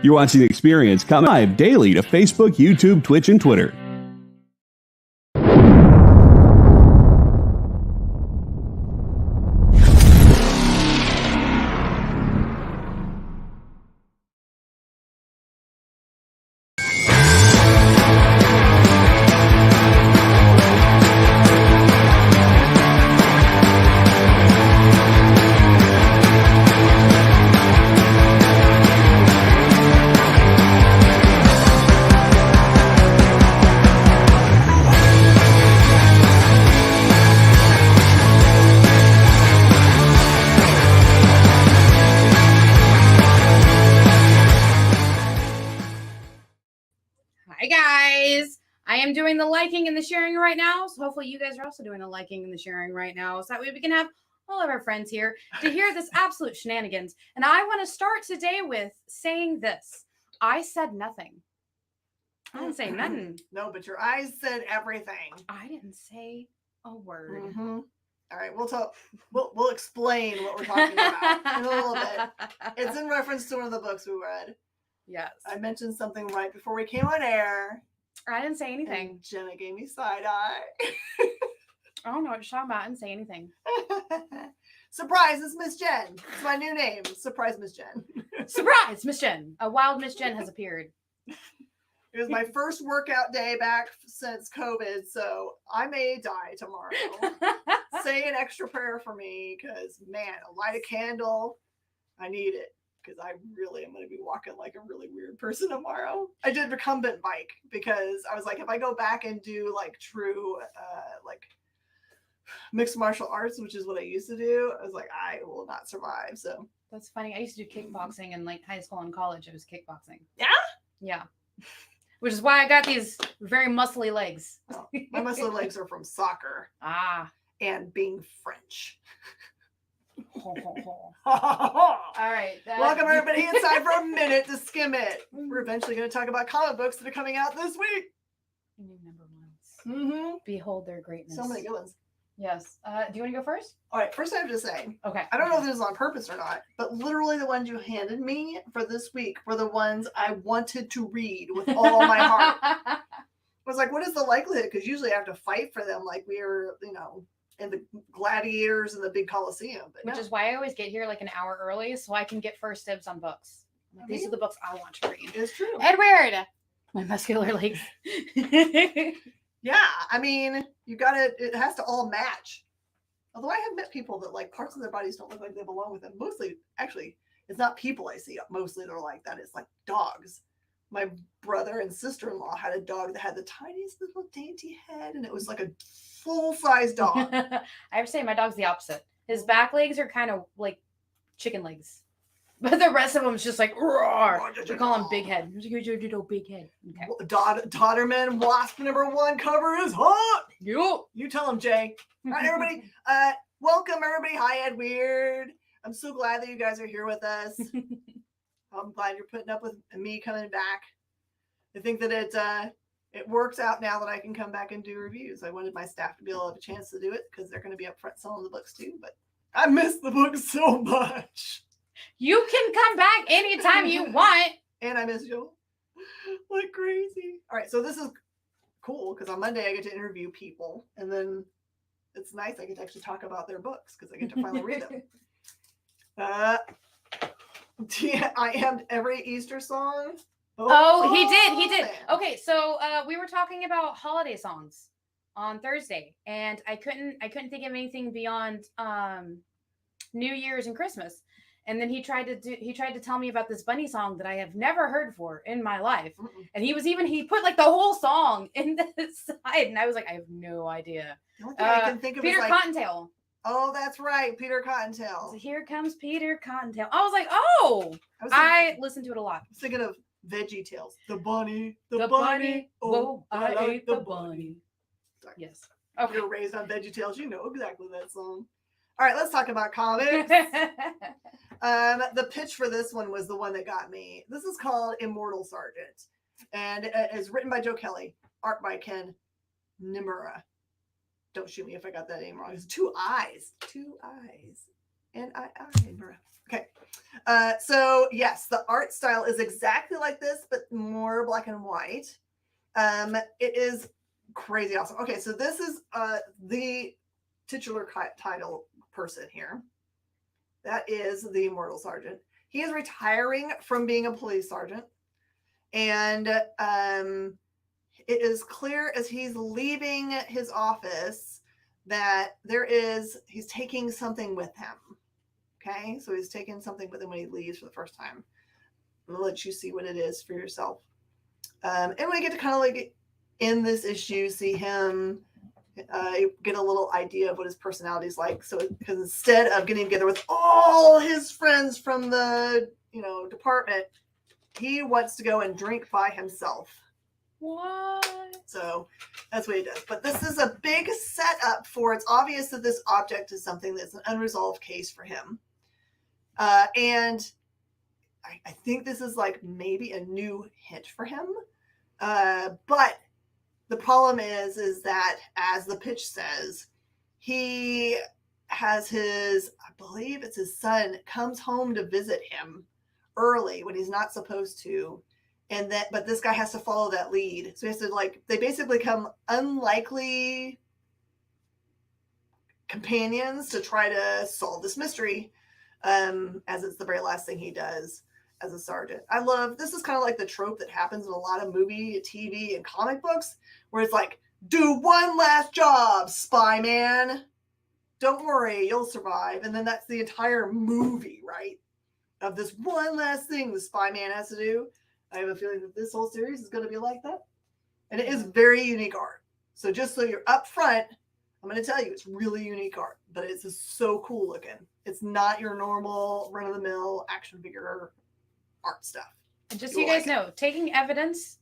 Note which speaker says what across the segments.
Speaker 1: You're watching The Experience, come live daily to Facebook, YouTube, Twitch, and Twitter.
Speaker 2: Doing the liking and the sharing right now, so hopefully you guys are also doing the liking and the sharing right now, so that way we can have all of our friends here to hear this absolute shenanigans. And I want to start today with saying this: I said nothing. I didn't say nothing.
Speaker 3: No, but your eyes said everything.
Speaker 2: I didn't say a word.
Speaker 3: Mm-hmm. All right, we'll talk. We'll explain what we're talking about in a little bit. It's in reference to one of the books we read.
Speaker 2: Yes,
Speaker 3: I mentioned something right before we came on air.
Speaker 2: I didn't say anything.
Speaker 3: And Jenna gave me side eye.
Speaker 2: I don't know what you're talking about. I didn't say anything.
Speaker 3: Surprise, it's Miss Jen. It's my new name. Surprise, Miss Jen.
Speaker 2: Surprise, Miss Jen. A wild Miss Jen has appeared.
Speaker 3: It was my first workout day back since COVID, so I may die tomorrow. Say an extra prayer for me, because, man, light a candle. I need it. Because I really am going to be walking like a really weird person tomorrow. I did recumbent bike because I was like, if I go back and do like true, like mixed martial arts, which is what I used to do, I was like, I will not survive. So
Speaker 2: that's funny. I used to do kickboxing in like high school and college. It was kickboxing.
Speaker 3: Yeah?
Speaker 2: Yeah. Which is why I got these very muscly legs.
Speaker 3: Oh, my muscly legs are from soccer. And being French.
Speaker 2: All right.
Speaker 3: Welcome everybody inside for a minute to skim it. We're eventually going to talk about comic books that are coming out this week.
Speaker 2: New number ones.
Speaker 3: Mm-hmm.
Speaker 2: Behold their greatness.
Speaker 3: So many good ones.
Speaker 2: Yes. Do you want to go first?
Speaker 3: All right. First, I have to say.
Speaker 2: Okay.
Speaker 3: I don't know if this is on purpose or not, but literally the ones you handed me for this week were the ones I wanted to read with all my heart. I was like, what is the likelihood? Because usually I have to fight for them, like we were, in the gladiators in the big Coliseum.
Speaker 2: Which is why I always get here like an hour early so I can get first dibs on books. Like, these are the books I want to read.
Speaker 3: It's true.
Speaker 2: Edward! My muscular legs.
Speaker 3: Yeah, I mean, it has to all match. Although I have met people that like parts of their bodies don't look like they belong with them. Mostly, actually, it's not people I see. Mostly they're like that. It's like dogs. My brother and sister-in-law had a dog that had the tiniest little dainty head, and it was like a full-size dog.
Speaker 2: I have to say, my dog's the opposite. His back legs are kind of like chicken legs. But the rest of them is just like, roar. We call him Big Head. Big Head. Okay.
Speaker 3: Dodderman Wasp #1 cover is hot.
Speaker 2: You
Speaker 3: tell him, Jay. All right, everybody. Welcome, everybody. Hi, Ed Weird. I'm so glad that you guys are here with us. I'm glad you're putting up with me coming back. I think that it works out now that I can come back and do reviews. I wanted my staff to be able to have a chance to do it because they're going to be up front selling the books too. But I miss the books so much.
Speaker 2: You can come back anytime you want.
Speaker 3: And I miss you like crazy. All right, so this is cool because on Monday I get to interview people, and then it's nice I get to actually talk about their books because I get to finally read them. I ammed every Easter song.
Speaker 2: Oh, he did. Okay, so we were talking about holiday songs on Thursday, and I couldn't think of anything beyond New Year's and Christmas. And then he tried to tell me about this bunny song that I have never heard before in my life. Mm-mm. And he put like the whole song in the side, and I was like, I have no idea.
Speaker 3: The only thing I can think of
Speaker 2: Peter
Speaker 3: is
Speaker 2: Cottontail.
Speaker 3: Oh, that's right, Peter Cottontail.
Speaker 2: So here comes Peter Cottontail. I was like, oh, I listened to it a lot.
Speaker 3: I was thinking of Veggie Tales. The bunny.
Speaker 2: Oh, I ate the bunny.
Speaker 3: Sorry.
Speaker 2: Yes.
Speaker 3: Okay. You're raised on Veggie Tales. You know exactly that song. All right, let's talk about comics. The pitch for this one was the one that got me. This is called Immortal Sergeant, and it is written by Joe Kelly, art by Ken Nimura. Don't shoot me if I got that name wrong. It's two eyes. N-I-I. Nimura. Okay. So yes, the art style is exactly like this, but more black and white. It is crazy awesome. Okay, so this is the titular title person here. That is the Immortal Sergeant. He is retiring from being a police sergeant, and it is clear as he's leaving his office that he's taking something with him. Okay, so he's taking something with him when he leaves for the first time. I'm gonna let you see what it is for yourself. And we get to kind of like in this issue see him get a little idea of what his personality is like. So because instead of getting together with all his friends from the department, he wants to go and drink by himself.
Speaker 2: What?
Speaker 3: So that's what he does. But this is a big setup for, it's obvious that this object is something that's an unresolved case for him. And I think this is like maybe a new hit for him. But the problem is that, as the pitch says, he has I believe it's his son, comes home to visit him early when he's not supposed to. But this guy has to follow that lead. So he has to they basically become unlikely companions to try to solve this mystery, as it's the very last thing he does as a sergeant. This is kind of like the trope that happens in a lot of movie, TV, and comic books, where it's like, do one last job, spy man. Don't worry, you'll survive. And then that's the entire movie, right? Of this one last thing the spy man has to do. I have a feeling that this whole series is going to be like that. And it is very unique art. So just so you're up front, I'm going to tell you, it's really unique art, but it's just so cool looking. It's not your normal run-of-the-mill action figure art stuff.
Speaker 2: And just so you guys know, taking evidence,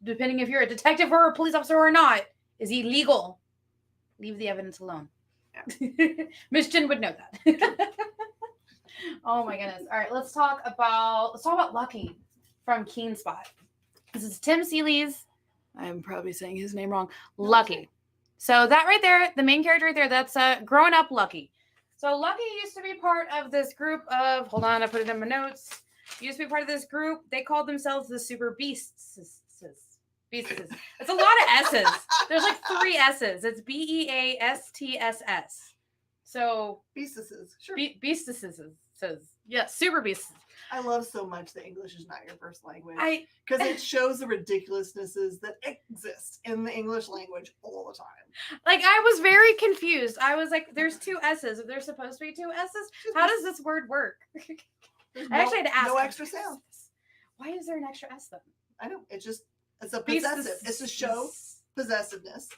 Speaker 2: depending if you're a detective or a police officer or not, is illegal. Leave the evidence alone. Yeah. Miss Jen would know that. Oh my goodness. All right, let's talk about Lucky from Keen Spot. This is Tim Seeley's, I'm probably saying his name wrong, Lucky. So that right there, the main character right there, that's grown up Lucky. So Lucky used to be part of this group of, hold on, I put it in my notes. He used to be part of this group. They called themselves the Super Beasts. It's a lot of S's. There's like 3 S's. It's BEASTSS. So
Speaker 3: Beastesses. Sure.
Speaker 2: Beastesses. Yeah, Super Beasts.
Speaker 3: I love so much that English is not your first language.
Speaker 2: Because
Speaker 3: it shows the ridiculousnesses that exist in the English language all the time.
Speaker 2: Like, I was very confused. I was like, there's 2 S's. If there's supposed to be 2 S's, how does this word work? I actually had to ask.
Speaker 3: No extra sound.
Speaker 2: Why is there an extra S then?
Speaker 3: I know. It's a possessive. It's to show possessiveness.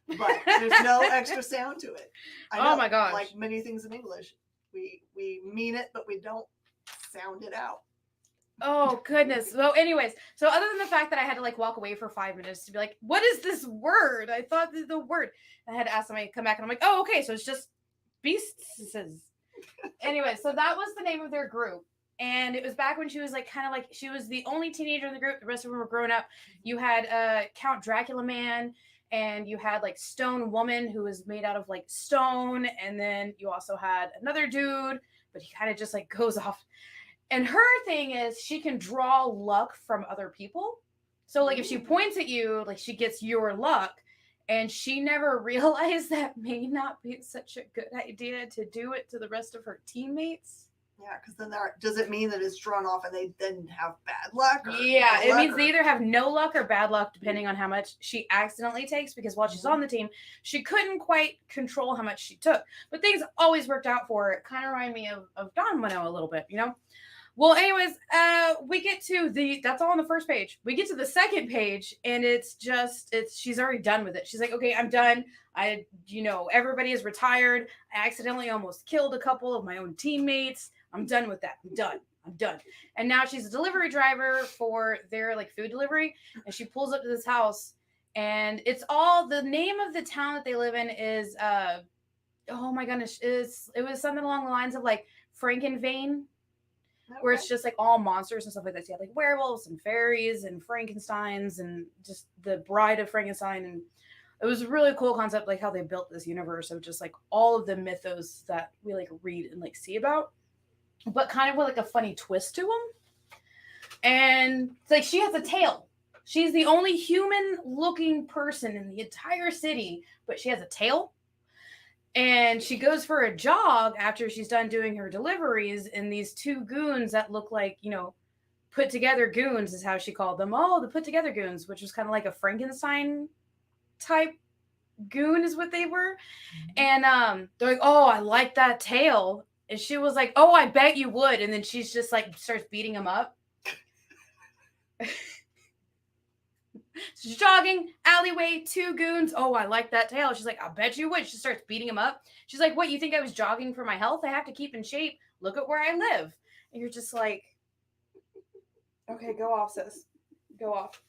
Speaker 3: But there's no extra sound to it. I know,
Speaker 2: oh my gosh.
Speaker 3: Like many things in English. We mean it, but we don't sound it out.
Speaker 2: Oh goodness. Well, anyways, so other than the fact that I had to walk away for 5 minutes to be like, what is this word? I thought the word. I had to ask somebody to come back, and I'm like, oh, okay, so it's just beasts. Anyway, so that was the name of their group. And it was back when she was she was the only teenager in the group. The rest of them were grown up. You had Count Dracula Man, and you had Stone Woman, who was made out of stone. And then you also had another dude, but he kind of just goes off. And her thing is she can draw luck from other people. So if she points at you, she gets your luck. And she never realized that may not be such a good idea to do it to the rest of her teammates.
Speaker 3: Yeah, because then does it mean that it's drawn off and they then have bad luck?
Speaker 2: Yeah, it means they either have no luck or bad luck, depending on how much she accidentally takes, because while she's on the team, she couldn't quite control how much she took. But things always worked out for her. It kind of reminded me of Domino a little bit, Well, anyways, we get to that's all on the first page. We get to the second page, and she's already done with it. She's like, okay, I'm done. Everybody is retired. I accidentally almost killed a couple of my own teammates. I'm done with that. I'm done. And now she's a delivery driver for their food delivery. And she pulls up to this house, and it's all, the name of the town that they live in is, oh my goodness, it was something along the lines of Frankenvein. Okay. Where it's just all monsters and stuff like that. So you have werewolves and fairies and Frankensteins and just the Bride of Frankenstein. And it was a really cool concept, how they built this universe of just all of the mythos that we read and see about. but kind of with like a funny twist to them. And it's like she has a tail. She's the only human-looking person in the entire city, but she has a tail. And she goes for a jog after she's done doing her deliveries, and these two goons that look like, put together goons is how she called them. Oh, the put together goons, which was kind of like a Frankenstein type goon is what they were. And they're like, oh, I like that tail. And she was like, oh, I bet you would. And then she's just like starts beating him up. So she's jogging, alleyway, two goons. Oh, I like that tail. She's like, I bet you would. She starts beating him up. She's like, what, you think I was jogging for my health? I have to keep in shape. Look at where I live. And you're just like, okay, go off, sis. Go off.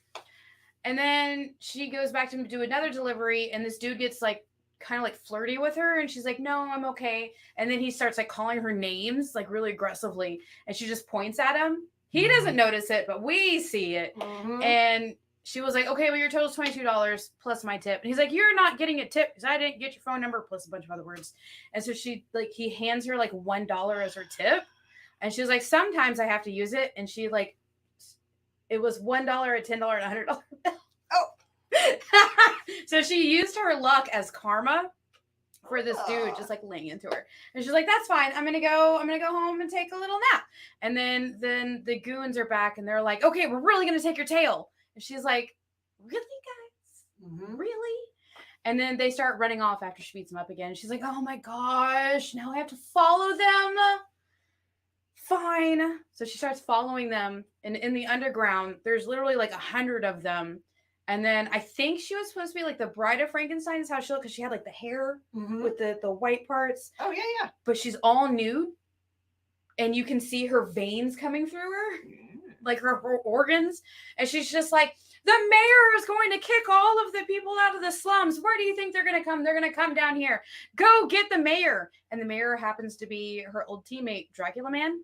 Speaker 2: And then she goes back to do another delivery, and this dude gets like kind of like flirty with her, and she's like, no, I'm okay. And then he starts like calling her names like really aggressively, and she just points at him. He doesn't notice it, but we see it. And she was like, okay, well, your total's $22 plus my tip. And he's like, you're not getting a tip because I didn't get your phone number plus a bunch of other words. And so he hands her like $1 as her tip. And she was like, sometimes I have to use it. And she like, it was $1, a $10, and a $100 bill. Oh. So she used her luck as karma for this dude just like laying into her. And she's like, that's fine. I'm gonna go home and take a little nap. And then the goons are back and they're like, okay, we're really gonna take your tail. And she's like, really, guys? Mm-hmm. Really? And then they start running off after she beats them up again. She's like, oh my gosh, now I have to follow them. Fine. So she starts following them. And in the underground, there's literally like 100 of them. And then I think she was supposed to be like the bride of Frankenstein is how she looked, because she had like the hair with the white parts.
Speaker 3: Oh, yeah, yeah.
Speaker 2: But she's all nude. And you can see her veins coming through her. Like her organs. And she's just like, the mayor is going to kick all of the people out of the slums. Where do you think they're going to come? They're going to come down here. Go get the mayor. And the mayor happens to be her old teammate, Dracula Man.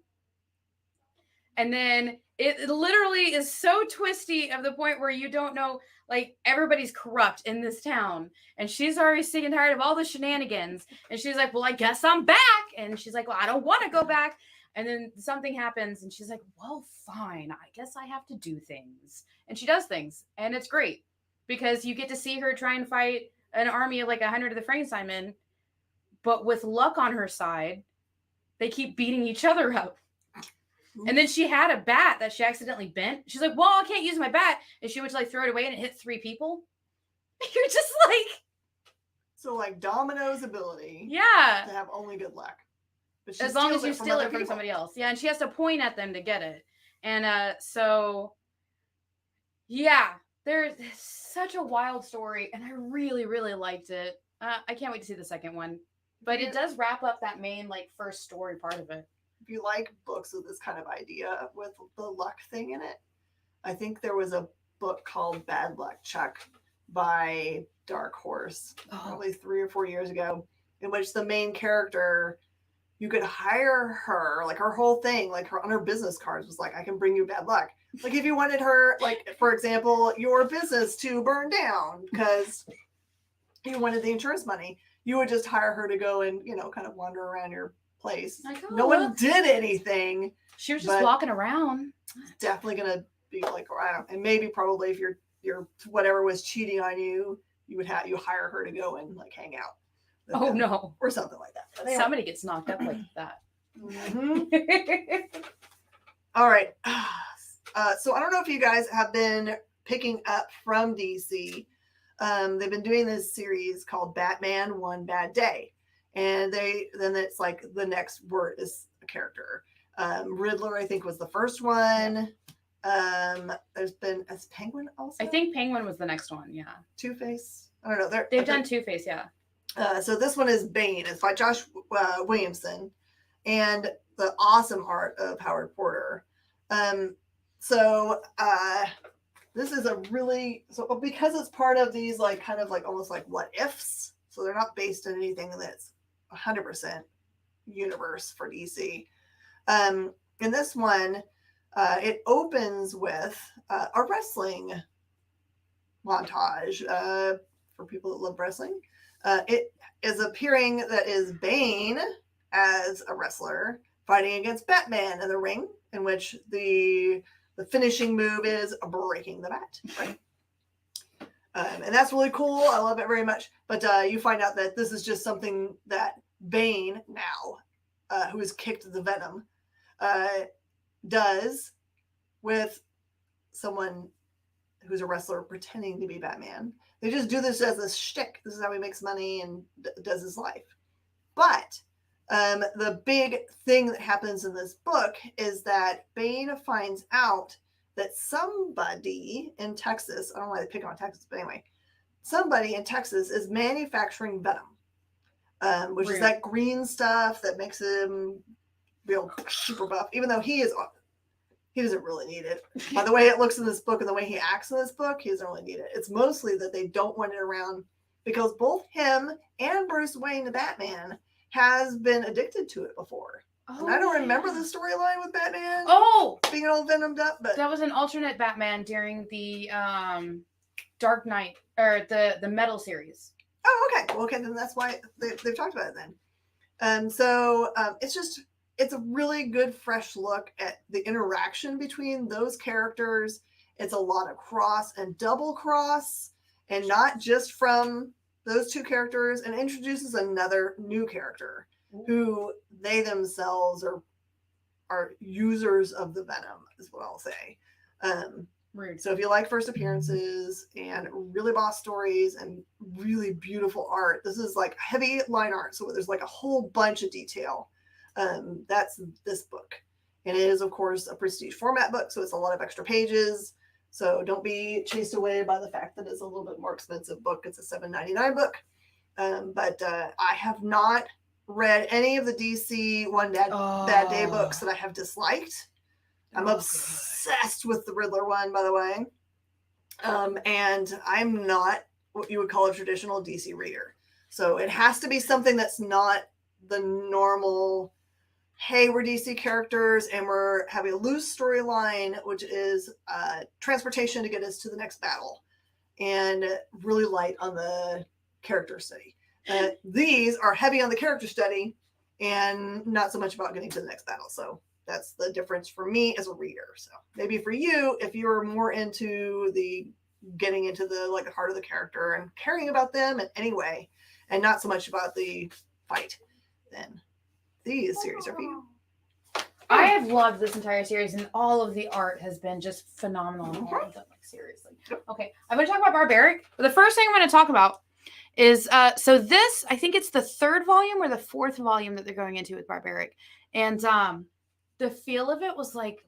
Speaker 2: And then it literally is so twisty of the point where you don't know, like, everybody's corrupt in this town. And she's already sick and tired of all the shenanigans. And she's like, well, I guess I'm back. And she's like, well, I don't want to go back. And then something happens and she's like, well, fine. I guess I have to do things. And she does things. And it's great because you get to see her try and fight an army of like 100 of the Frankenstein men. But with luck on her side, they keep beating each other up. And then she had a bat that she accidentally bent. She's like, well, I can't use my bat. And she went to like throw it away and it hit 3 people. You're just like.
Speaker 3: So like Domino's ability.
Speaker 2: Yeah.
Speaker 3: To have only good luck. But
Speaker 2: as long as you steal it from somebody else. Yeah. And she has to point at them to get it. And so, yeah, there's such a wild story. And I really, really liked it. I can't wait to see the second one. But it does wrap up that main like first story part of it.
Speaker 3: If you like books with this kind of idea with the luck thing in it, I think there was a book called Bad Luck Chuck by Dark Horse, probably 3 or 4 years ago, in which the main character, you could hire her, like her whole thing, like her on her business cards was like, I can bring you bad luck. Like if you wanted her, like for example, your business to burn down because you wanted the insurance money, you would just hire her to go and, kind of wander around your place. Like, no one did anything.
Speaker 2: She was just walking around.
Speaker 3: Definitely gonna be like around, and maybe probably if your whatever was cheating on you, you hire her to go and like hang out.
Speaker 2: Oh no,
Speaker 3: or something like that. But anyway.
Speaker 2: Somebody gets knocked up like that.
Speaker 3: Mm-hmm. All right. So I don't know if you guys have been picking up from DC. They've been doing this series called Batman One Bad Day. And then it's like the next word is a character. Riddler, I think, was the first one. There's been Penguin also.
Speaker 2: I think Penguin was the next one. Yeah.
Speaker 3: Two-Face. I don't know.
Speaker 2: They've done Two-Face, yeah.
Speaker 3: So this one is Bane. It's by Josh Williamson, and the awesome art of Howard Porter. So this is a really because it's part of these like kind of like almost like what ifs. So they're not based on anything that's 100% universe for DC. In this one, it opens with a wrestling montage for people that love wrestling. It is appearing that is Bane as a wrestler fighting against Batman in the ring, in which the finishing move is breaking the bat, right? And that's really cool. I love it very much. But you find out that this is just something that Bane now, who has kicked the Venom, does with someone who's a wrestler pretending to be Batman. They just do this as a shtick. This is how he makes money and does his life. But the big thing that happens in this book is that Bane finds out that somebody in Texas, I don't know why they pick on Texas, but anyway, somebody in Texas is manufacturing Venom, which is that green stuff that makes him real super buff, even though he doesn't really need it. By the way it looks in this book and the way he acts in this book, he doesn't really need it. It's mostly that they don't want it around because both him and Bruce Wayne, the Batman, has been addicted to it before. Oh, and I don't remember the storyline with Batman.
Speaker 2: Oh,
Speaker 3: being all venomed up, but
Speaker 2: that was an alternate Batman during the Dark Knight or the Metal series.
Speaker 3: Oh, okay. Well, okay, then that's why they've talked about it then. So it's a really good fresh look at the interaction between those characters. It's a lot of cross and double cross, and not just from those two characters, and introduces another new character who they themselves are users of the Venom, is what I'll say.
Speaker 2: Rude.
Speaker 3: So if you like first appearances and really boss stories and really beautiful art, this is like heavy line art, so there's like a whole bunch of detail. That's this book. And it is, of course, a prestige format book, so it's a lot of extra pages. So don't be chased away by the fact that it's a little bit more expensive book. It's a $7.99 book. But I have not read any of the DC One Bad Day books that I have disliked. I'm obsessed with the Riddler one, by the way. And I'm not what you would call a traditional DC reader. So it has to be something that's not the normal, hey, we're DC characters and we're having a loose storyline, which is transportation to get us to the next battle, and really light on the character study. These are heavy on the character study and not so much about getting to the next battle. So that's the difference for me as a reader. So maybe for you, if you're more into the getting into the like the heart of the character and caring about them in any way, and not so much about the fight, then these series are for you.
Speaker 2: I have loved this entire series, and all of the art has been just phenomenal. Like, seriously. Okay, I'm going to talk about Barbaric. But the first thing I'm going to talk about is so this, I think it's the third volume or the fourth volume that they're going into with Barbaric, and the feel of it was like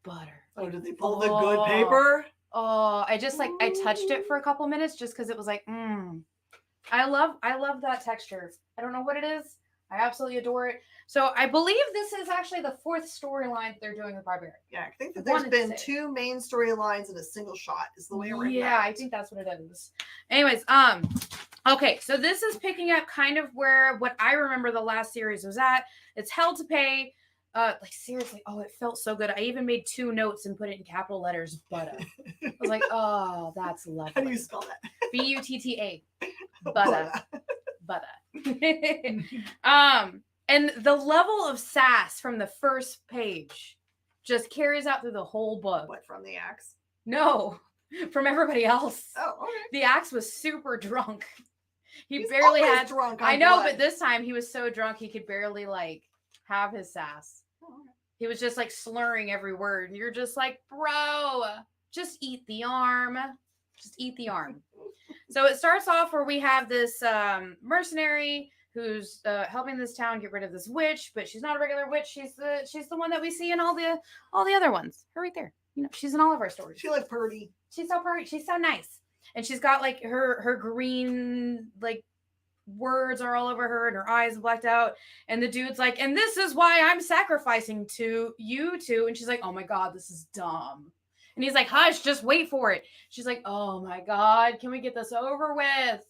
Speaker 2: butter.
Speaker 3: Oh, did they pull the good paper?
Speaker 2: Oh, I just I touched it for a couple minutes just because it was like, I love that texture. I don't know what it is. I absolutely adore it. So I believe this is actually the fourth storyline that they're doing with Barbaric.
Speaker 3: Yeah, I think that there's been two main storylines in a single shot is the way around.
Speaker 2: Yeah, I think that's what it is. Anyways, okay, so this is picking up kind of where what I remember the last series was at. It's Hell to Pay. Like seriously, oh, it felt so good. I even made 2 notes and put it in capital letters, Butta. I was like, oh, that's lovely.
Speaker 3: How do you spell that?
Speaker 2: Butta. Butta. And the level of sass from the first page just carries out through the whole book.
Speaker 3: What, from the Axe?
Speaker 2: No, from everybody else.
Speaker 3: Oh, okay.
Speaker 2: The Axe was super drunk.
Speaker 3: He's
Speaker 2: barely had
Speaker 3: drunk.
Speaker 2: I know, but this time he was so drunk he could barely have his sass.
Speaker 3: Oh, okay.
Speaker 2: He was just slurring every word. And you're just like, bro, just eat the arm. Just eat the arm. So it starts off where we have this mercenary who's helping this town get rid of this witch, but she's not a regular witch. She's the one that we see in all the other ones. Her right there. You know, she's in all of our stories.
Speaker 3: She like purdy.
Speaker 2: She's so purdy. She's so nice. And she's got her green words are all over her and her eyes blacked out. And the dude's like, and this is why I'm sacrificing to you two. And she's like, oh my God, this is dumb. And he's like, hush, just wait for it. She's like, oh my God, can we get this over with?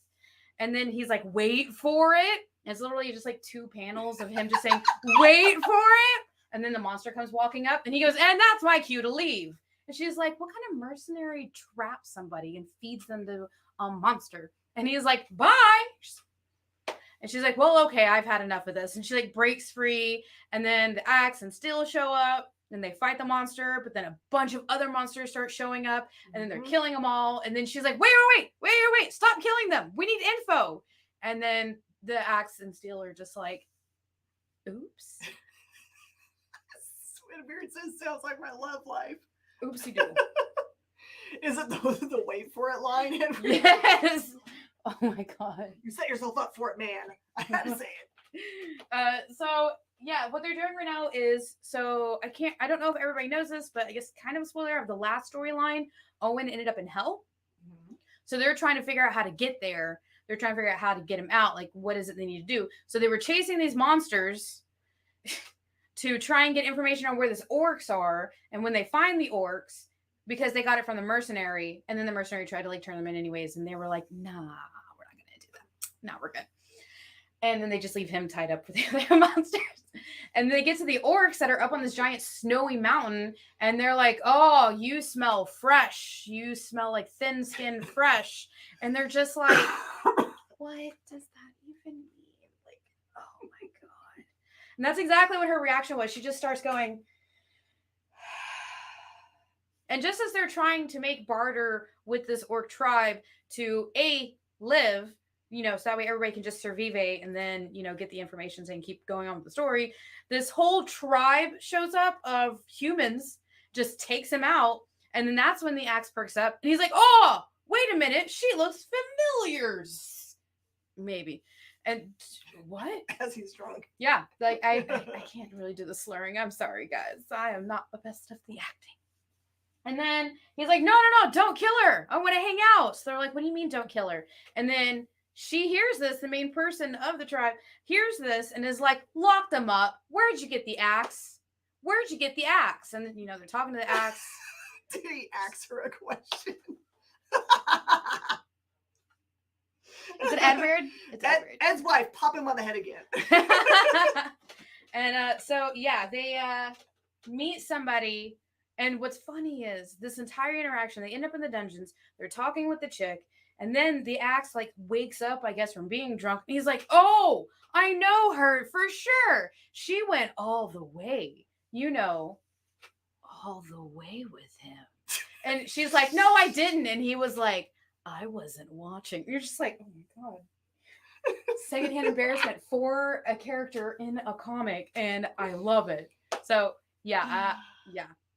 Speaker 2: And then he's like, wait for it. And it's literally just 2 panels of him just saying, wait for it. And then the monster comes walking up and he goes, and that's my cue to leave. And she's like, what kind of mercenary traps somebody and feeds them to a monster? And he's like, bye. And she's like, well, okay, I've had enough of this. And she like breaks free. And then the Axe and Steel show up and they fight the monster. But then a bunch of other monsters start showing up and then they're killing them all. And then she's like, wait, stop killing them. We need info. And then the Axe and Steel are just like, oops.
Speaker 3: Weird says sounds like my love life.
Speaker 2: Oopsie doo.
Speaker 3: Is it the wait for it line?
Speaker 2: Yes. Oh my God.
Speaker 3: You set yourself up for it, man. I had to say it.
Speaker 2: So yeah, what they're doing right now is, so I don't know if everybody knows this, but I guess kind of a spoiler of the last storyline, Owen ended up in hell. Mm-hmm. So they're trying to figure out how to get there. They're trying to figure out how to get him out. Like, what is it they need to do? So they were chasing these monsters to try and get information on where these orcs are. And when they find the orcs, because they got it from the mercenary, and then the mercenary tried to like turn them in anyways, and they were like, nah, we're not gonna do that. No, we're good. And then they just leave him tied up with the other monsters. And they get to the orcs that are up on this giant snowy mountain, and they're like, oh, you smell fresh. You smell like thin-skinned fresh. And they're just like, what does that even mean? Like, oh my God. And that's exactly what her reaction was. She just starts going, and just as they're trying to make barter with this orc tribe to live, so that way everybody can just survive and then, get the information and keep going on with the story. This whole tribe shows up of humans, just takes him out. And then that's when the Axe perks up. And he's like, oh, wait a minute. She looks familiar. Maybe. And what?
Speaker 3: Because he's drunk.
Speaker 2: Yeah. Like, I can't really do the slurring. I'm sorry, guys. I am not the best of the acting. And then he's like, no, don't kill her. I want to hang out. So they're like, what do you mean don't kill her? And then she hears this, the main person of the tribe hears this and is like, lock them up. Where'd you get the axe? Where'd you get the axe? And then, they're talking to the Axe.
Speaker 3: Did he ask her a question?
Speaker 2: Is it Edward? It's Edward.
Speaker 3: Ed's wife. Pop him on the head again.
Speaker 2: And so, yeah, they meet somebody. And what's funny is this entire interaction, they end up in the dungeons. They're talking with the chick. And then the Axe like wakes up, I guess, from being drunk. And he's like, oh, I know her for sure. She went all the way, all the way with him. And she's like, no, I didn't. And he was like, I wasn't watching. You're just like, oh my God. Secondhand embarrassment for a character in a comic. And I love it. So, yeah.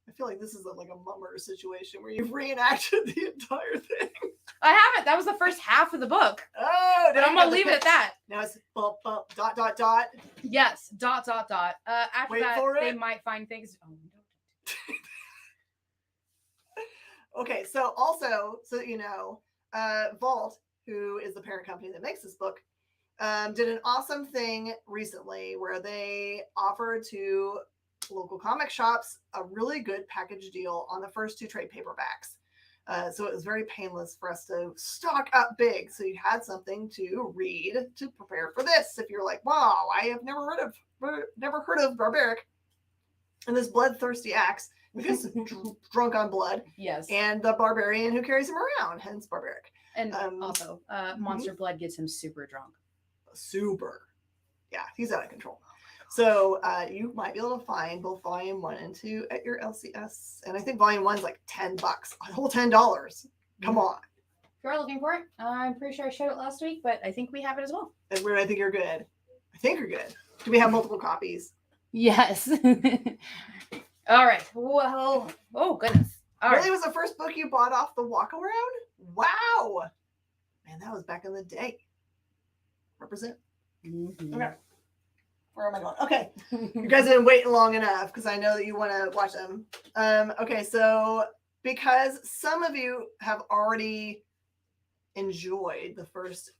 Speaker 3: I feel like this is like a mummer situation where you've reenacted the entire thing.
Speaker 2: I haven't. That was the first half of the book.
Speaker 3: Oh,
Speaker 2: but I'm going to leave it at that.
Speaker 3: Now it's ...
Speaker 2: Yes, ... After
Speaker 3: Wait
Speaker 2: that,
Speaker 3: for it.
Speaker 2: They might find things. Oh, no.
Speaker 3: Okay, so also, Vault, who is the parent company that makes this book, did an awesome thing recently where they offered to local comic shops a really good package deal on the first 2 trade paperbacks. So it was very painless for us to stock up big. So you had something to read to prepare for this. If you're like, wow, I have never heard of Barbaric and this bloodthirsty Axe because drunk on blood.
Speaker 2: Yes.
Speaker 3: And the barbarian who carries him around, hence Barbaric.
Speaker 2: And also, Monster Blood gets him super drunk.
Speaker 3: Super. Yeah, he's out of control. So you might be able to find both Volume 1 and 2 at your LCS. And I think Volume 1 is like $10. A whole $10. Come on.
Speaker 2: If you're looking for it, I'm pretty sure I showed it last week, but I think we have it as well.
Speaker 3: And I think you're good. I think you're good. Do we have multiple copies?
Speaker 2: Yes. All right. Well, oh, goodness. All
Speaker 3: really
Speaker 2: right.
Speaker 3: Was the first book you bought off the walk around? Wow. Man, that was back in the day. Represent.
Speaker 2: Mm-hmm.
Speaker 3: Okay. Where am I going? Okay. You guys have been waiting long enough because I know that you want to watch them. Okay, so because some of you have already enjoyed the first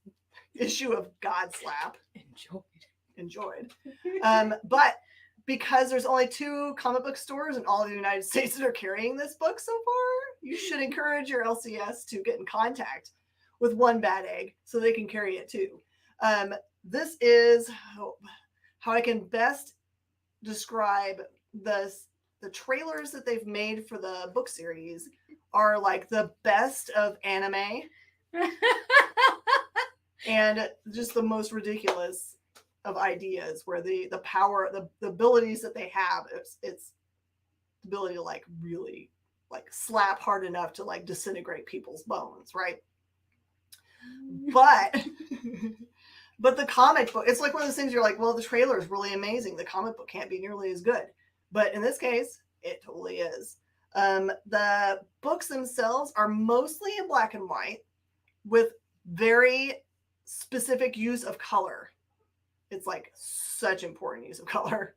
Speaker 3: issue of Godslap. Enjoyed. But because there's only 2 comic book stores in all of the United States that are carrying this book so far, you should encourage your LCS to get in contact with One Bad Egg so they can carry it too. This is how I can best describe the trailers that they've made for the book series are like the best of anime. and just the most ridiculous of ideas, where the power, the abilities that they have, it's the ability to like really like slap hard enough to like disintegrate people's bones, right? But but the comic book, it's like one of those things you're like, well, the trailer is really amazing. The comic book can't be nearly as good. But in this case, it totally is. The books themselves are mostly in black and white with very specific use of color. It's like such important use of color.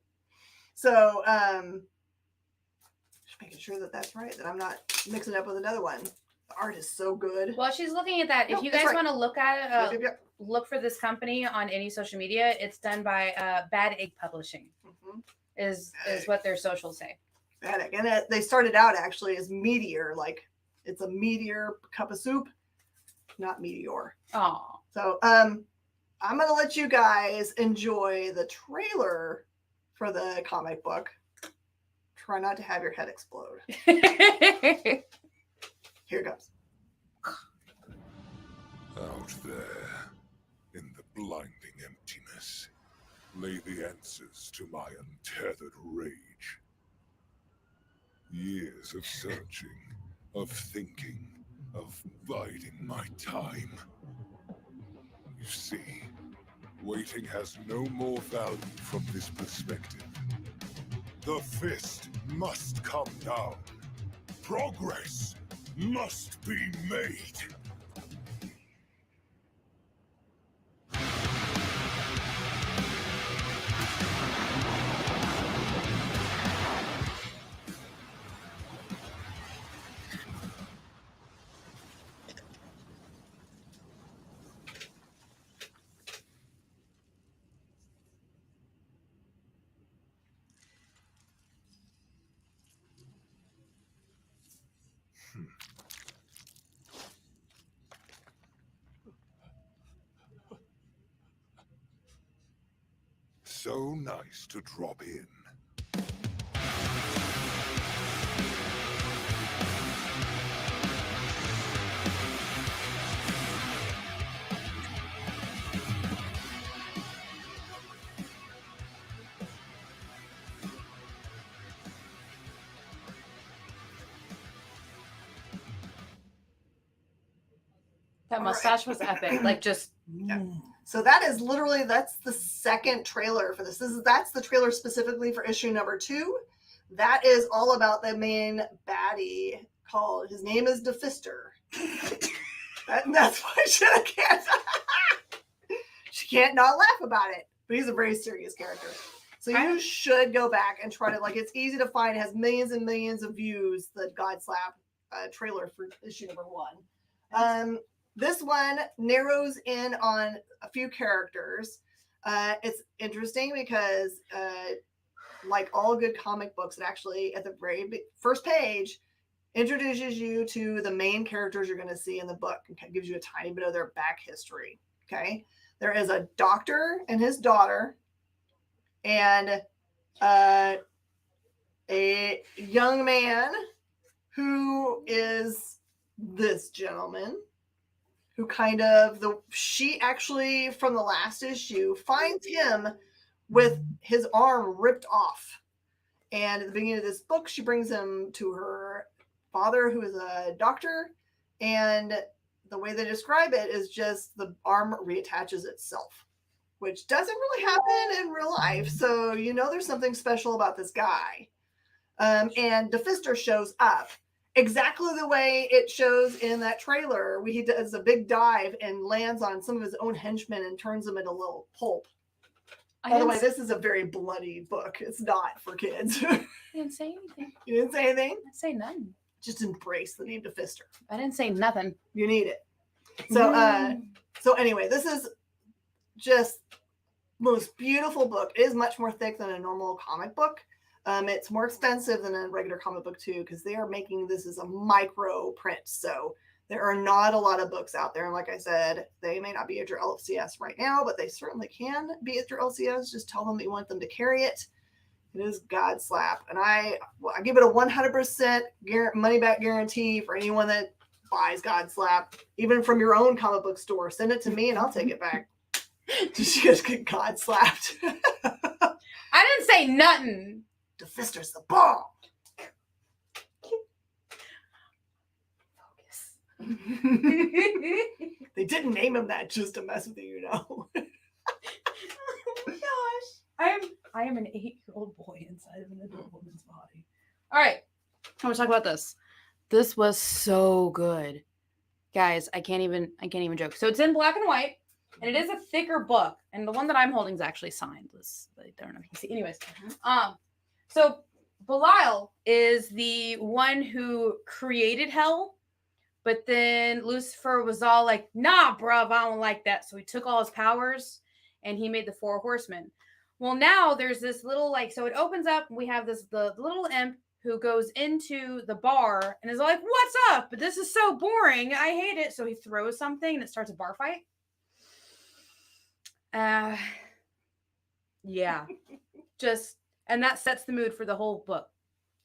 Speaker 3: So just making sure that that's right, that I'm not mixing it up with another one. The art is so good.
Speaker 2: While she's looking at that, if you guys want to look at it, look for this company on any social media. It's done by Bad Egg Publishing. Is what their socials say.
Speaker 3: Bad Egg, and they started out actually as Meteor, like it's a meteor cup of soup, not meteor.
Speaker 2: Oh,
Speaker 3: so I'm gonna let you guys enjoy the trailer for the comic book. Try not to have your head explode. Here it goes.
Speaker 4: Out there, in the blinding emptiness, lay the answers to my untethered rage. Years of searching, of thinking, of biding my time. You see, waiting has no more value from this perspective. The fist must come down. Progress must be made. So nice to drop in.
Speaker 2: that mustache was epic. Like just.
Speaker 3: Yeah. So that is literally, that's the second trailer for this. That's the trailer specifically for issue number 2. That is all about the main baddie called, his name is Defister. That's why she can't not laugh about it. But he's a very serious character. So you should go back and try to, like, it's easy to find. It has millions and millions of views, the God Slap trailer for issue number 1. This one narrows in on a few characters. It's interesting because, like all good comic books, it actually, at the very first page, introduces you to the main characters you're going to see in the book and gives you a tiny bit of their back history. Okay. There is a doctor and his daughter, and a young man who is this gentleman. Who kind of, she actually, from the last issue, finds him with his arm ripped off. And at the beginning of this book, she brings him to her father, who is a doctor. And the way they describe it is just the arm reattaches itself, which doesn't really happen in real life. So, you know, there's something special about this guy. And Defister shows up. Exactly the way it shows in that trailer, where he does a big dive and lands on some of his own henchmen and turns them into little pulp. By the way, this is a very bloody book. It's not for kids.
Speaker 2: I didn't say anything.
Speaker 3: You didn't say anything?
Speaker 2: I didn't say nothing.
Speaker 3: Just embrace the name Defister.
Speaker 2: I didn't say nothing.
Speaker 3: You need it. So anyway, this is just most beautiful book. It is much more thick than a normal comic book. It's more expensive than a regular comic book too, because they are making this as a micro print. So there are not a lot of books out there. And like I said, they may not be at your LCS right now, but they certainly can be at your LCS. Just tell them that you want them to carry it. It is God Slap. And I give it a 100% money back guarantee for anyone that buys God Slap, even from your own comic book store. Send it to me and I'll take it back. Just get God slapped.
Speaker 2: I didn't say nothing.
Speaker 3: The Fister's the bomb. They didn't name him that just to mess with you,
Speaker 2: Oh my gosh. I am an 8-year-old boy inside of an adult woman's body. All right. I'm gonna talk about this. This was so good. Guys, I can't even joke. So it's in black and white, and it is a thicker book. And the one that I'm holding is actually signed. I don't know if you can see. Anyways, so Belial is the one who created hell, but then Lucifer was all like, nah, bruv, I don't like that. So he took all his powers and he made the 4 horsemen. Well, now there's this little, like, so it opens up, and we have the little imp who goes into the bar and is like, what's up? But this is so boring. I hate it. So he throws something and it starts a bar fight. Yeah. And that sets the mood for the whole book.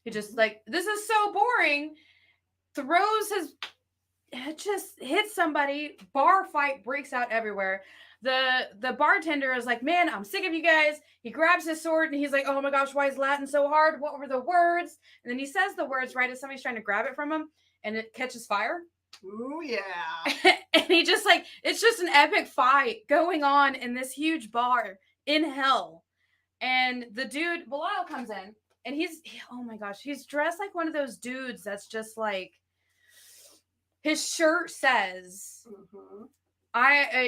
Speaker 2: He just like, this is so boring. Just hits somebody. Bar fight breaks out everywhere. The bartender is like, man, I'm sick of you guys. He grabs his sword and he's like, oh my gosh, why is Latin so hard? What were the words? And then he says the words right as somebody's trying to grab it from him, and it catches fire.
Speaker 3: Ooh, yeah.
Speaker 2: And he just like, it's just an epic fight going on in this huge bar in hell. And the dude, Belial, comes in, and oh my gosh, he's dressed like one of those dudes that's just like, his shirt says,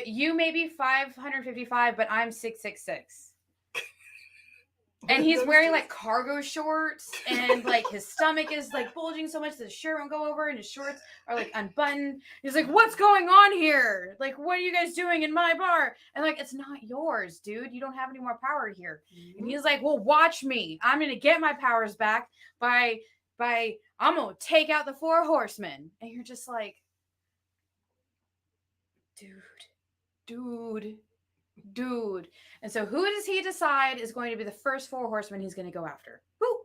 Speaker 2: you may be 555, but I'm 666. And he's wearing like cargo shorts, and like his stomach is like bulging so much that his shirt won't go over, and his shorts are like unbuttoned. He's like, what's going on here? Like, what are you guys doing in my bar? And like, it's not yours, dude. You don't have any more power here. And he's like, well, watch me. I'm going to get my powers back by I'm going to take out the 4 horsemen. And you're just like, dude. And so who does he decide is going to be the first 4 horsemen he's going to go after? Who?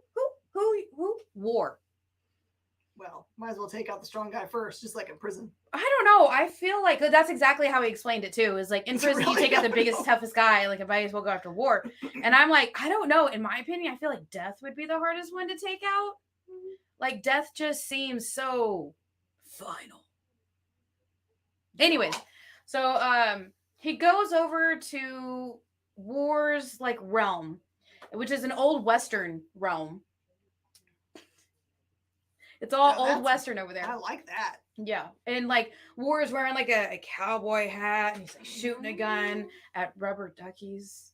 Speaker 2: War.
Speaker 3: Well, might as well take out the strong guy first, just like in prison.
Speaker 2: I don't know. I feel like that's exactly how he explained it too. Is like in prison, you take out the biggest, toughest guy. Like, if I as well go after War. And I'm like, I don't know. In my opinion, I feel like Death would be the hardest one to take out. Like, Death just seems so final. Anyways, so he goes over to War's like realm, which is an old Western realm. It's all old Western over there.
Speaker 3: I like that.
Speaker 2: Yeah. And like War is wearing like a cowboy hat, and he's like shooting a gun at rubber duckies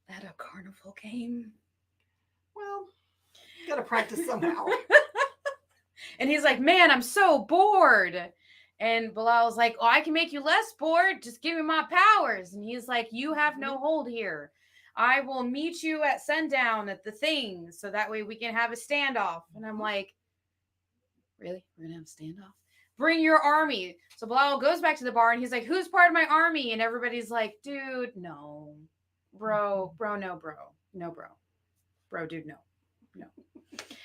Speaker 2: at a carnival game.
Speaker 3: Well, you gotta practice somehow.
Speaker 2: And he's like, man, I'm so bored. And Belial's like, oh, I can make you less bored. Just give me my powers. And he's like, you have no hold here. I will meet you at sundown at the thing, so that way we can have a standoff. And I'm like, really? We're going to have a standoff? Bring your army. So Belial goes back to the bar, and he's like, who's part of my army? And everybody's like, dude, no. Bro, no, bro. No, bro. Bro, dude, no.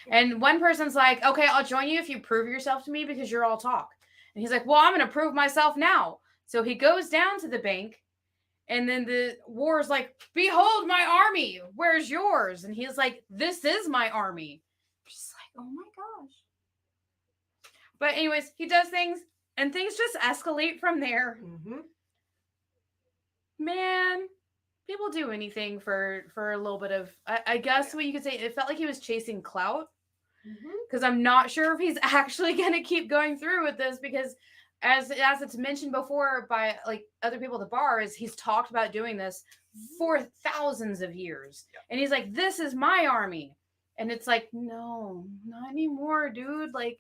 Speaker 2: And one person's like, okay, I'll join you if you prove yourself to me, because you're all talk. And he's like, well, I'm going to prove myself now. So he goes down to the bank, and then the War's like, behold my army. Where's yours? And he's like, this is my army. Just like, oh my gosh. But anyways, he does things, and things just escalate from there. Man, people do anything for a little bit of, I guess what you could say, it felt like he was chasing clout. Because I'm not sure if he's actually going to keep going through with this, because as it's mentioned before by like other people at the bar, is he's talked about doing this for thousands of years. And he's like, this is my army. And it's like, no, not anymore, dude. Like,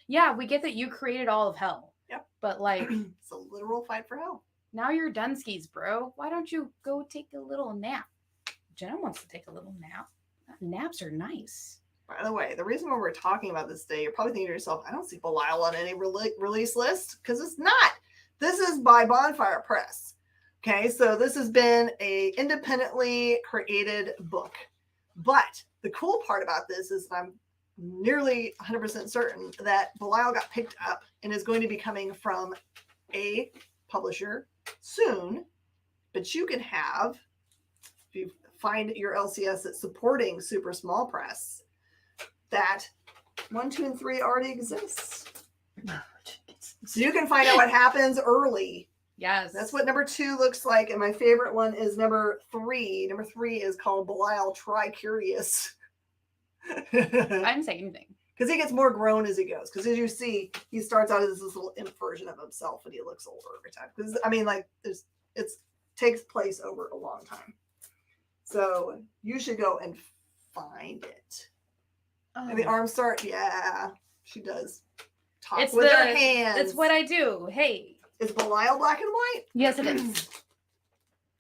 Speaker 2: yeah, we get that you created all of hell.
Speaker 3: Yep.
Speaker 2: But like,
Speaker 3: it's a literal fight for hell.
Speaker 2: Now you're Dunskies, bro. Why don't you go take a little nap? Jenna wants to take a little nap. Naps are nice.
Speaker 3: By the way, the reason why we're talking about this today, you're probably thinking to yourself, I don't see Belial on any release list, because it's not. This is by Bonfire Press. Okay, so this has been a independently created book. But the cool part about this is nearly 100% certain that Belial got picked up and is going to be coming from a publisher soon. But you can have, if you find your LCS that's supporting super small press, that 1, 2, and 3 already exists. So you can find out what happens early.
Speaker 2: Yes.
Speaker 3: That's what number 2 looks like. And my favorite one is number 3. Number 3 is called Belial Tri-Curious.
Speaker 2: I didn't say anything.
Speaker 3: Because he gets more grown as he goes. Because as you see, he starts out as this little imp version of himself and he looks older every time. Because, I mean, like, it takes place over a long time. So you should go and find it.
Speaker 2: Oh.
Speaker 3: And the arms start, yeah, she does. Talk with her hands.
Speaker 2: It's what I do. Hey.
Speaker 3: Is Belial black and white?
Speaker 2: Yes, it is.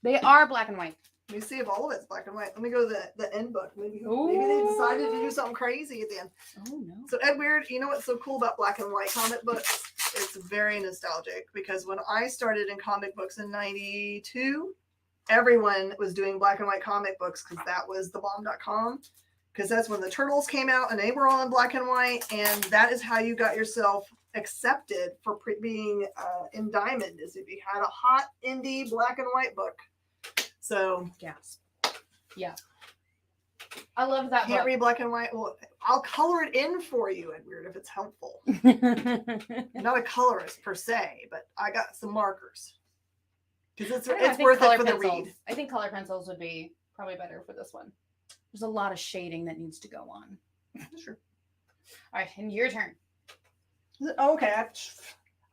Speaker 2: They are black and white.
Speaker 3: Let me see if all of it's black and white. Let me go to the end book. Maybe they decided to do something crazy at the end.
Speaker 2: Oh, no.
Speaker 3: So, Ed Weird, you know what's so cool about black and white comic books? It's very nostalgic because when I started in comic books in 92, everyone was doing black and white comic books because that was thebomb.com. Because that's when the Turtles came out and they were all in black and white. And that is how you got yourself accepted for being in Diamond, is if you had a hot indie black and white book. So,
Speaker 2: yes. Yeah. I love that
Speaker 3: can't
Speaker 2: book.
Speaker 3: read black and white. Well, I'll color it in for you, Edward, if it's helpful. I'm not a colorist per se, but I got some markers. Because it's worth it for the read.
Speaker 2: I think color pencils would be probably better for this one. There's a lot of shading that needs to go on.
Speaker 3: Sure.
Speaker 2: All right, and your turn.
Speaker 3: Oh, okay.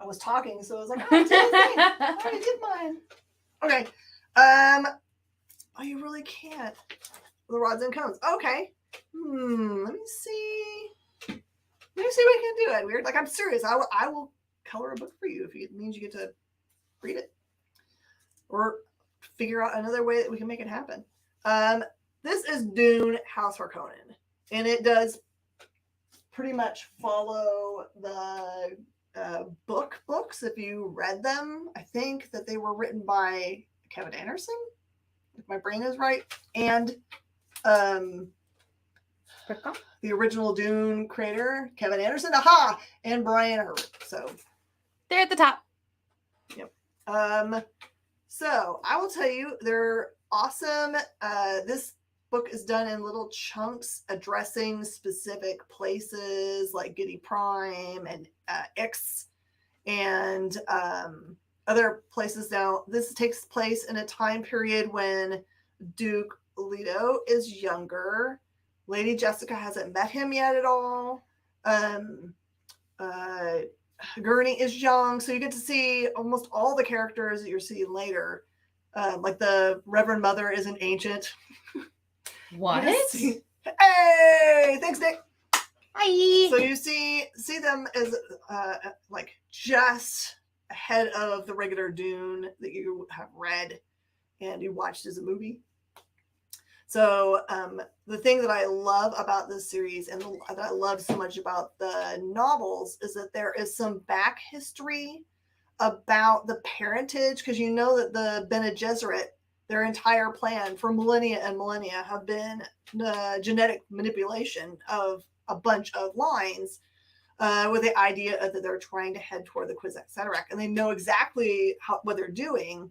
Speaker 3: I was talking, so I was like, oh, I already did mine. Okay. Oh, you really can't. The rods and cones. Okay. Let me see. Let me see what I can do, Edward. Like, I'm serious. I will color a book for you if it means you get to read it. Or figure out another way that we can make it happen. This is Dune House Harkonnen. And it does pretty much follow the books. If you read them, I think that they were written by Kevin Anderson, if my brain is right, and the original Dune creator, Kevin Anderson, and Brian Herbert. So
Speaker 2: they're at the top.
Speaker 3: Yep. So I will tell you, they're awesome. This book is done in little chunks addressing specific places like Giddy Prime and Ix and other places. Now, this takes place in a time period when Duke Leto is younger. Lady Jessica hasn't met him yet at all. Gurney is young, so you get to see almost all the characters that you're seeing later. Like the Reverend Mother is an ancient.
Speaker 2: What?
Speaker 3: Hey, thanks, Nick.
Speaker 2: Hi.
Speaker 3: So you see them as like just ahead of the regular Dune that you have read and you watched as a movie. So the thing that I love about this series and that I love so much about the novels is that there is some back history about the parentage, because you know that the Bene Gesserit, their entire plan for millennia and millennia have been the genetic manipulation of a bunch of lines with the idea that they're trying to head toward the Kwisatz Haderach, and they know exactly what they're doing.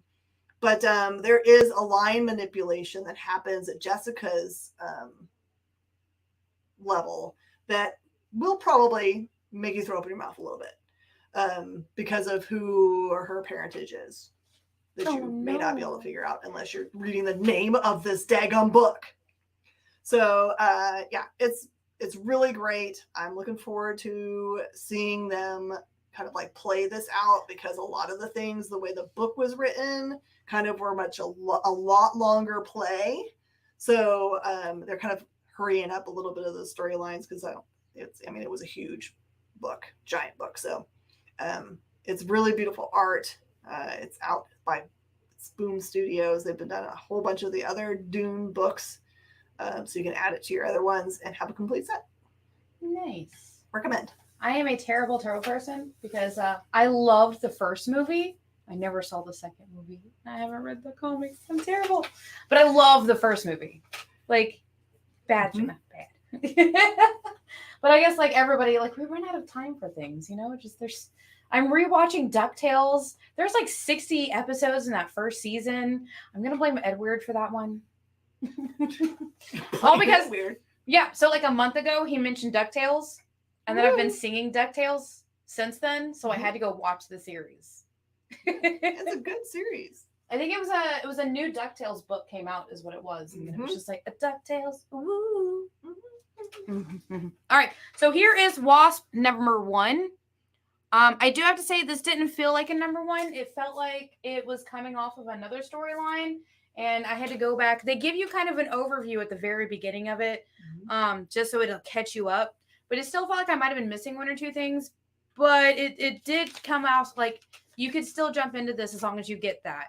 Speaker 3: But there is a line manipulation that happens at Jessica's level that will probably make you throw up in your mouth a little bit because of who or her parentage is that you may not be able to figure out unless you're reading the name of this daggum book. So yeah, it's really great. I'm looking forward to seeing them kind of like play this out, because a lot of the things, the way the book was written, kind of were a lot longer play. So they're kind of hurrying up a little bit of the storylines because it was a huge book, giant book. So it's really beautiful art. It's out by Spoon Studios. They've been done a whole bunch of the other Dune books. So you can add it to your other ones and have a complete set.
Speaker 2: Nice.
Speaker 3: Recommend.
Speaker 2: I am a terrible person because I loved the first movie. I never saw the second movie. I haven't read the comics. I'm terrible. But I love the first movie. Like, bad, not bad. But I guess like everybody, like we run out of time for things, you know. Just I'm rewatching DuckTales. There's like 60 episodes in that first season. I'm gonna blame Edward for that one. All because
Speaker 3: weird.
Speaker 2: Yeah, so like a month ago he mentioned DuckTales, and then I've been singing DuckTales since then, so I had to go watch the series.
Speaker 3: It's a good series.
Speaker 2: I think it was a new DuckTales book came out, is what it was. And it was just like a DuckTales. Ooh. All right, so here is Wasp number 1. I do have to say this didn't feel like a number 1. It felt like it was coming off of another storyline, and I had to go back. They give you kind of an overview at the very beginning of it, just so it'll catch you up. But it still felt like I might have been missing 1 or 2 things. But it did come out like you could still jump into this as long as you get that.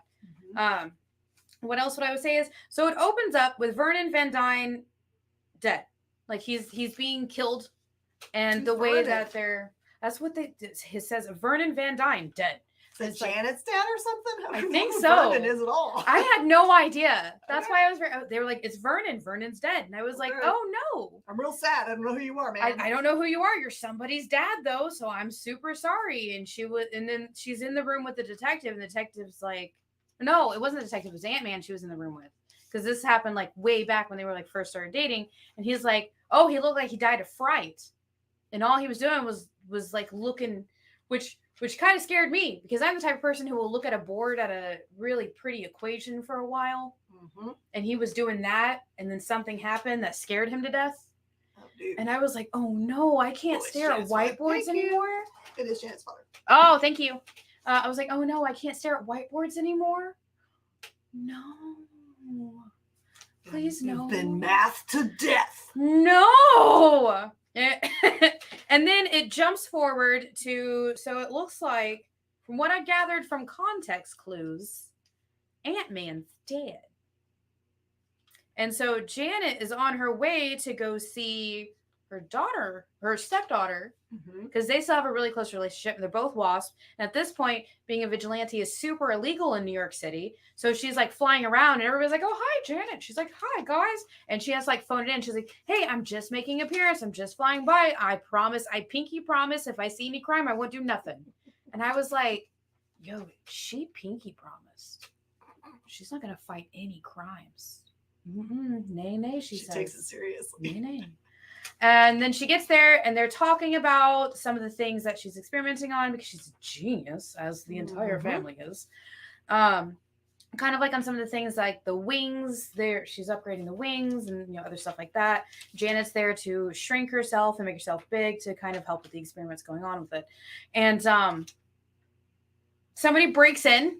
Speaker 2: What else would I would say is, so it opens up with Vernon Van Dyne dead. Like he's being killed, and the way that that's what it says, Vernon Van Dyne dead.
Speaker 3: Is it Janet's dad or something?
Speaker 2: I think so.
Speaker 3: Vernon is at all.
Speaker 2: I had no idea. That's why I was they were like, it's Vernon. Vernon's dead. And I was like, oh no.
Speaker 3: I'm real sad. I don't know who you are, man.
Speaker 2: I don't know who you are. You're somebody's dad though, so I'm super sorry. And then she's in the room with the detective, and the detective's like, no, it wasn't the detective, it was Ant-Man she was in the room with. Because this happened like way back when they were like first started dating. And he's like, oh, he looked like he died of fright. And all he was doing was like looking, which kind of scared me, because I'm the type of person who will look at a board at a really pretty equation for a while. And he was doing that, and then something happened that scared him to death. And I was like, oh no, I can't stare at whiteboards anymore.
Speaker 3: It is Janet's father.
Speaker 2: Oh, thank you. I was like, oh no, I can't stare at whiteboards anymore. No. Please no.
Speaker 3: Then math to death.
Speaker 2: No. And then it jumps forward to, so it looks like, from what I gathered from context clues, Ant-Man's dead. And so Janet is on her way to go see her stepdaughter, because they still have a really close relationship. They're both Wasp. And at this point, being a vigilante is super illegal in New York City. So she's like flying around, and everybody's like, oh, hi, Janet. She's like, hi, guys. And she has to like phone it in. She's like, hey, I'm just making an appearance. I'm just flying by. I pinky promise, if I see any crime, I won't do nothing. And I was like, yo, she pinky promised. She's not going to fight any crimes. Nay, she says. She
Speaker 3: takes it seriously.
Speaker 2: Nay. And then she gets there, and they're talking about some of the things that she's experimenting on, because she's a genius, as the entire family is. Kind of like on some of the things like the wings. She's upgrading the wings and other stuff like that. Janet's there to shrink herself and make herself big to kind of help with the experiments going on with it. And somebody breaks in.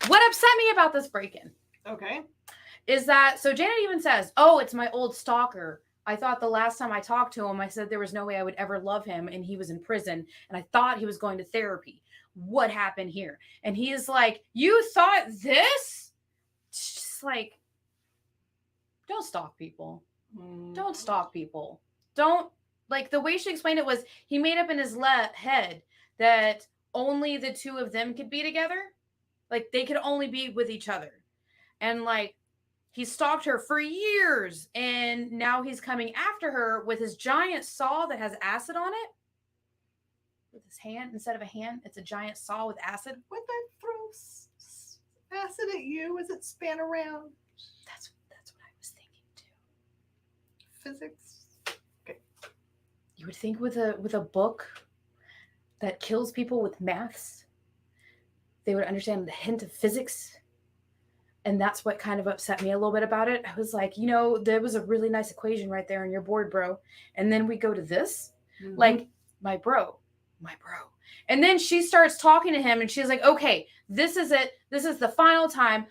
Speaker 2: What upset me about this break-in?
Speaker 3: Okay.
Speaker 2: Is that, so Janet even says, oh, it's my old stalker. I thought the last time I talked to him, I said there was no way I would ever love him, and he was in prison, and I thought he was going to therapy. What happened here? And he is like, you thought this? It's just like, don't stalk people. Don't stalk people. Don't, like, the way she explained it was, he made up in his head that only the two of them could be together. Like, they could only be with each other. And, like, he stalked her for years, and now he's coming after her with his giant saw that has acid on it. With his hand, instead of a hand, it's a giant saw with acid.
Speaker 3: Would that throw acid at you as it span around?
Speaker 2: That's what I was thinking too.
Speaker 3: Physics. Okay.
Speaker 2: You would think with a book that kills people with maths, they would understand the hint of physics. And that's what kind of upset me a little bit about it. I was like, there was a really nice equation right there on your board, bro. And then we go to this, like, my bro. And then she starts talking to him, and she's like, okay, this is it. This is the final time.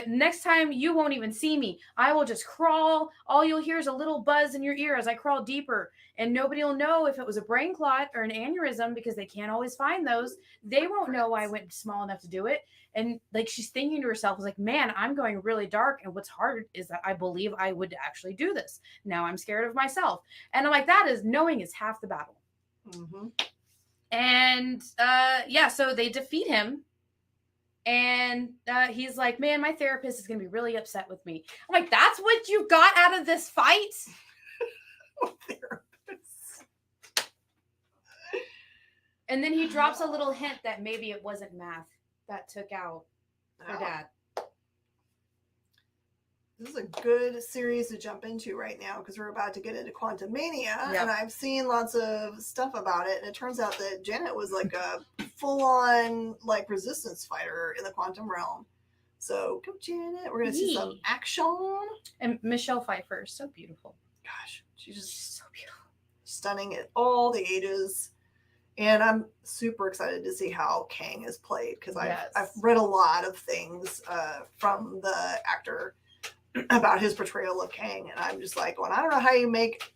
Speaker 2: Next time you won't even see me. I will just crawl. All you'll hear is a little buzz in your ear as I crawl deeper. And nobody will know if it was a brain clot or an aneurysm, because they can't always find those. They won't know I went small enough to do it. And like, she's thinking to herself, like, man, I'm going really dark. And what's hard is that I believe I would actually do this. Now I'm scared of myself. And I'm like, knowing is half the battle. And so they defeat him. And he's like, man, my therapist is going to be really upset with me. I'm like, that's what you got out of this fight?
Speaker 3: Therapist.
Speaker 2: And then he drops a little hint that maybe it wasn't math that took out her dad.
Speaker 3: This is a good series to jump into right now because we're about to get into Quantum Mania, and I've seen lots of stuff about it, and it turns out that Janet was like a full-on like resistance fighter in the quantum realm. So go Janet, we're gonna see some action.
Speaker 2: And Michelle Pfeiffer is so beautiful.
Speaker 3: Gosh, she's just
Speaker 2: so beautiful,
Speaker 3: stunning at all the ages. And I'm super excited to see how Kang is played because I've read a lot of things from the actor about his portrayal of Kang, and I'm just like, well, I don't know how you make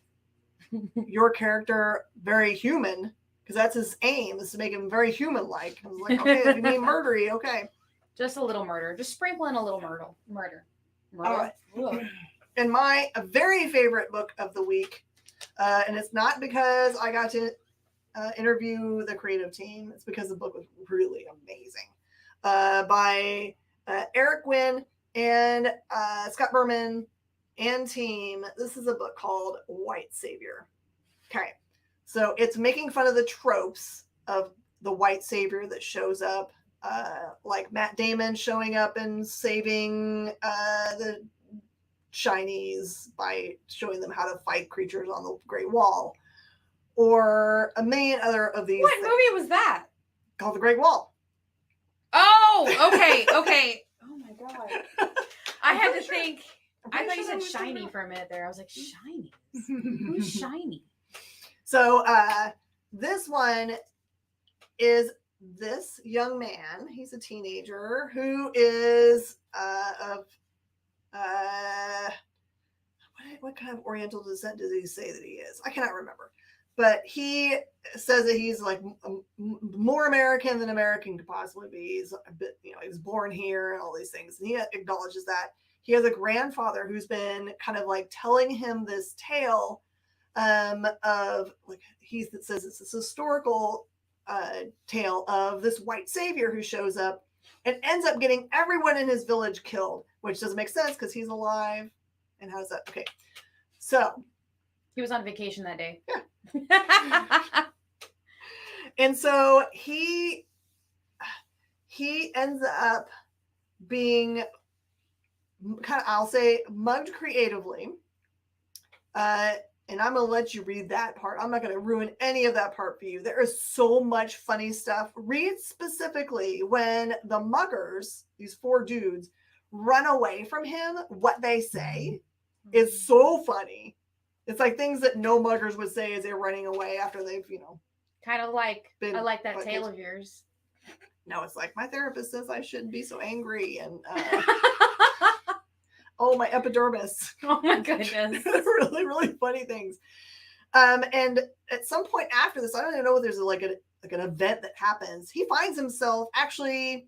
Speaker 3: your character very human, because that's his aim, is to make him very human-like. I was like, okay, if you mean murdery, okay.
Speaker 2: Just a little murder. Just sprinkle in a little murder.
Speaker 3: All right. And my very favorite book of the week, and it's not because I got to interview the creative team, it's because the book was really amazing, by Eric Wynn and Scott Berman and team. This is a book called White Savior. Okay. So it's making fun of the tropes of the white savior that shows up, like Matt Damon showing up and saving the Chinese by showing them how to fight creatures on the Great Wall, or a million other of these.
Speaker 2: What movie was that?
Speaker 3: Called The Great Wall.
Speaker 2: Oh, okay. Oh my God. I had to think. I thought you said shiny for a minute there. I was like, shiny? Who's shiny?
Speaker 3: So this one is this young man. He's a teenager who is what kind of Oriental descent does he say that he is? I cannot remember. But he says that he's like more American than American could possibly be. He's a bit, he was born here and all these things. And he acknowledges that. He has a grandfather who's been kind of like telling him this tale of, like, he says it's this historical tale of this white savior who shows up and ends up getting everyone in his village killed, which doesn't make sense because he's alive. And how's that? Okay. So
Speaker 2: he was on vacation that day.
Speaker 3: Yeah. And so he ends up being kind of, I'll say, mugged creatively. And I'm going to let you read that part. I'm not going to ruin any of that part for you. There is so much funny stuff. Read specifically when the muggers, these four dudes, run away from him. What they say is so funny. It's like things that no muggers would say as they're running away after they've,
Speaker 2: kind of like, I like that tale of yours.
Speaker 3: No, it's like, my therapist says I shouldn't be so angry. And, oh, my epidermis.
Speaker 2: Oh my goodness.
Speaker 3: Really, really funny things. And at some point after this, I don't even know if there's like an event that happens. He finds himself, actually,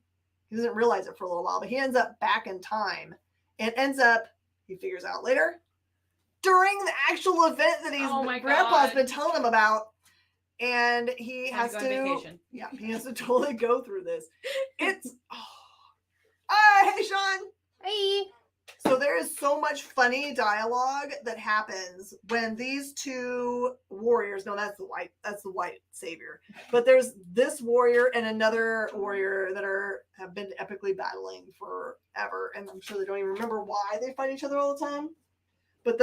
Speaker 3: he doesn't realize it for a little while, but he ends up back in time and he figures out later, during the actual event that grandpa's been telling him about. And he has to he has to totally go through this. It's hey Sean.
Speaker 2: Hey.
Speaker 3: So there is so much funny dialogue that happens when these two warriors, no, that's the white savior, but there's this warrior and another warrior that have been epically battling forever, and I'm sure they don't even remember why they fight each other all the time. But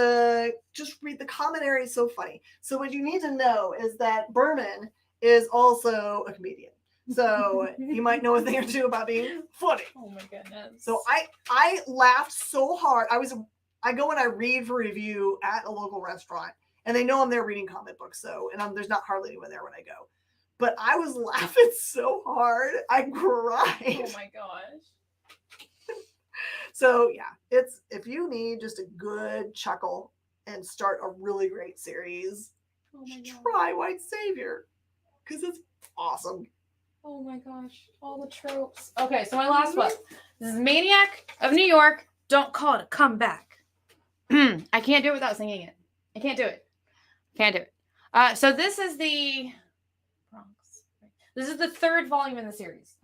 Speaker 3: just read the commentary, is so funny. So what you need to know is that Berman is also a comedian. So you might know a thing or two about being funny.
Speaker 2: Oh my goodness.
Speaker 3: So I laughed so hard. I go and I read for review at a local restaurant, and they know I'm there reading comic books. So, and there's not hardly anyone there when I go. But I was laughing so hard. I cried.
Speaker 2: Oh my gosh.
Speaker 3: So yeah, if you need just a good chuckle and start a really great series, try White Savior, because it's awesome.
Speaker 2: Oh my gosh, all the tropes. Okay, so my last one. This is Maniac of New York. Don't call it a comeback. I can't do it without singing it. I can't do it. Can't do it. So this is the Bronx. This is the third volume in the series.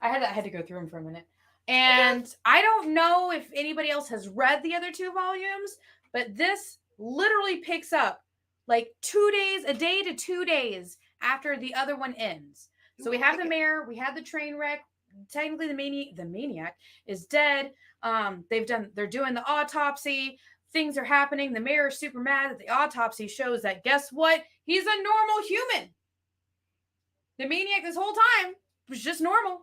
Speaker 2: I had to go through them for a minute. And I don't know if anybody else has read the other 2 volumes, but this literally picks up like 2 days, a day to 2 days after the other one ends. So we have the mayor, we have the train wreck. Technically, the maniac is dead. They're doing the autopsy. Things are happening. The mayor is super mad that the autopsy shows that, guess what? He's a normal human. The maniac this whole time was just normal.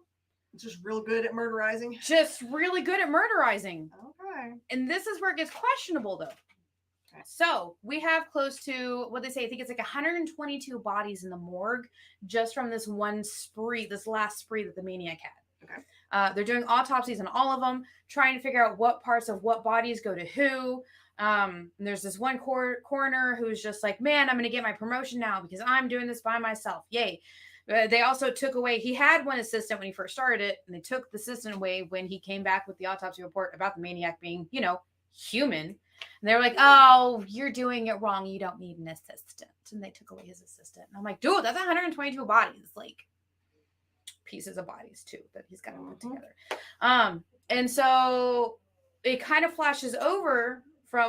Speaker 3: Just real good at murderizing.
Speaker 2: Just really good at murderizing.
Speaker 3: Okay.
Speaker 2: And this is where it gets questionable, though. Okay. So we have close to what they say. I think it's like 122 bodies in the morgue just from this one spree, this last spree that the maniac had.
Speaker 3: Okay.
Speaker 2: They're doing autopsies on all of them, trying to figure out what parts of what bodies go to who. There's this one coroner who's just like, man, I'm going to get my promotion now because I'm doing this by myself. Yay. They also took away, he had one assistant when he first started it, and they took the assistant away when he came back with the autopsy report about the maniac being, human. And they were like, oh, you're doing it wrong. You don't need an assistant. And they took away his assistant. And I'm like, dude, that's 122 bodies. Like, pieces of bodies, too, that he's got to put together. And so it kind of flashes over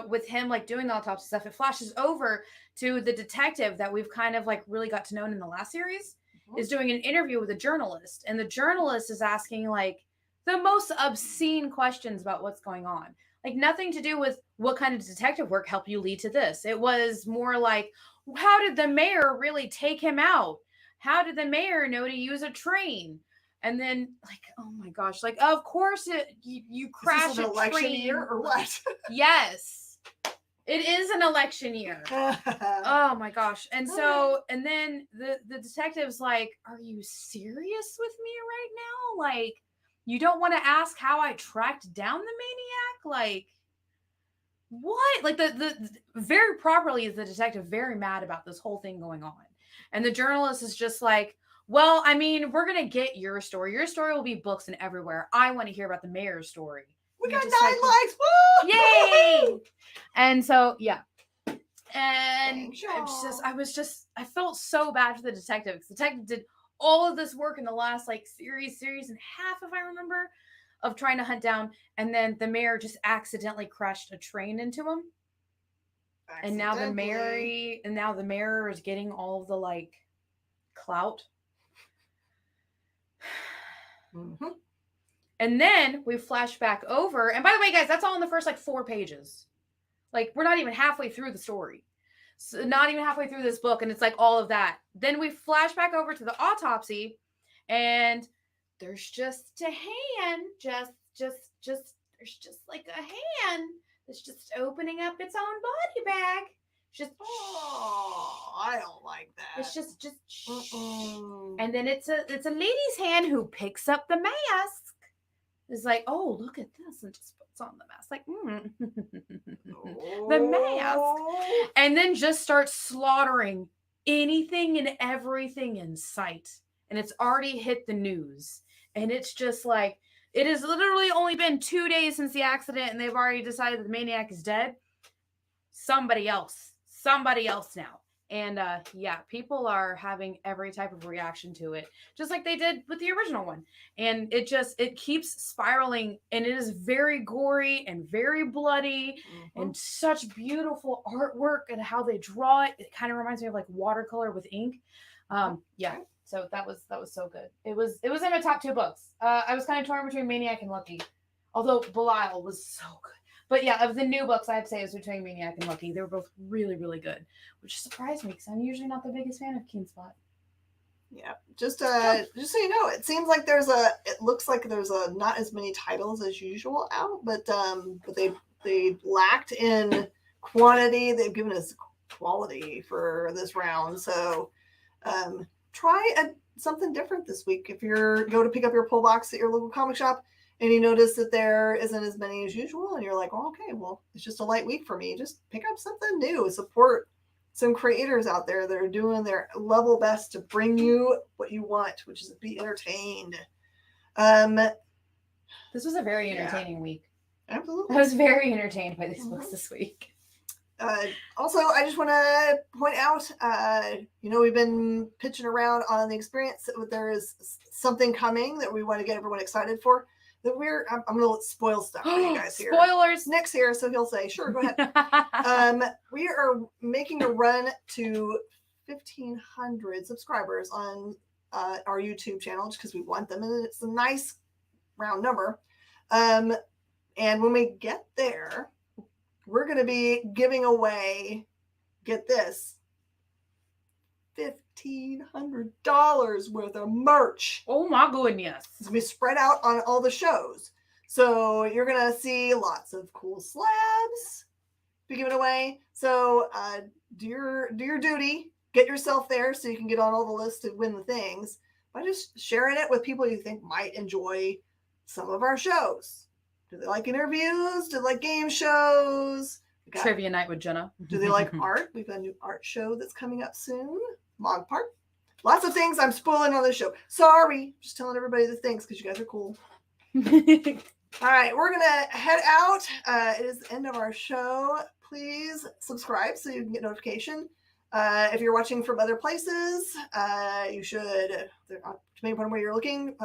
Speaker 2: with him, like, doing the autopsy stuff. It flashes over to the detective that we've kind of, like, really got to know in the last series. Is doing an interview with a journalist, and the journalist is asking like the most obscene questions about what's going on. Like nothing to do with what kind of detective work helped you lead to this. It was more like, how did the mayor really take him out? How did the mayor know to use a train? And then like, oh my gosh, like of course you crash
Speaker 3: is this an election year or what?
Speaker 2: Yes. It is an election year. Oh my gosh. And so, and then the detective's like, are you serious with me right now? Like, you don't want to ask how I tracked down the maniac? Like, what? Like the very properly is the detective very mad about this whole thing going on. And the journalist is just like, well, I mean, we're going to get your story. Your story will be books and everywhere. I want to hear about the mayor's story.
Speaker 3: We got 9 likes. Woo!
Speaker 2: Yay! And so, yeah. And I felt so bad for the detective because the detective did all of this work in the last like series and a half, if I remember, of trying to hunt down. And then the mayor just accidentally crashed a train into him. And now the mayor is getting all of the like clout.
Speaker 3: Mm-hmm.
Speaker 2: And then we flash back over. And by the way, guys, that's all in the first like 4 pages. Like we're not even halfway through the story. So not even halfway through this book. And it's like all of that. Then we flash back over to the autopsy and there's just a hand, just there's just like a hand that's just opening up its own body bag. Just,
Speaker 3: I don't like that.
Speaker 2: It's just, and then it's a lady's hand who picks up the mask. It's like, oh, look at this, and just puts on the mask, like, the mask, and then just starts slaughtering anything and everything in sight, and it's already hit the news, and it's just like, it has literally only been 2 days since the accident, and they've already decided that the maniac is dead. Somebody else now. And yeah, people are having every type of reaction to it, just like they did with the original one. And it keeps spiraling, and it is very gory and very bloody, and such beautiful artwork and how they draw it. It kind of reminds me of like watercolor with ink. Yeah. So that was so good. It was in my top 2 books. I was kind of torn between Maniac and Lucky, although Belial was so good. But yeah, of the new books, I'd say it was between Maniac and Lucky. They were both really, really good, which surprised me because I'm usually not the biggest fan of Keen Spot.
Speaker 3: Yeah, just so you know, it seems like it looks like there's not as many titles as usual out, but they lacked in quantity. They've given us quality for this round, so try something different this week. If you go to pick up your pull box at your local comic shop, and you notice that there isn't as many as usual, and you're like, well, okay, well, it's just a light week for me. Just pick up something new. Support some creators out there that are doing their level best to bring you what you want, which is to be entertained.
Speaker 2: This was a very entertaining week.
Speaker 3: Absolutely.
Speaker 2: I was very entertained by these books this week.
Speaker 3: Also, I just want to point out, we've been pitching around on the experience that there is something coming that we want to get everyone excited for. That I'm going to spoil stuff for you guys here.
Speaker 2: Spoilers.
Speaker 3: Nick's here, so he'll say, sure, go ahead. We are making a run to 1,500 subscribers on our YouTube channel just because we want them, and it's a nice round number. And when we get there, we're going to be giving away, get this, $1,500 worth of merch.
Speaker 2: Oh my goodness.
Speaker 3: It's going to be spread out on all the shows. So you're going to see lots of cool slabs be given away. So do your duty. Get yourself there so you can get on all the lists to win the things by just sharing it with people you think might enjoy some of our shows. Do they like interviews? Do they like game shows?
Speaker 2: Trivia night with Jenna.
Speaker 3: Do they like art? We've got a new art show that's coming up soon. Mog Park. Lots of things I'm spoiling on this show. Sorry. Just telling everybody the things because you guys are cool. All right. We're going to head out. It is the end of our show. Please subscribe so you can get notification. If you're watching from other places, you should, depending upon where you're looking,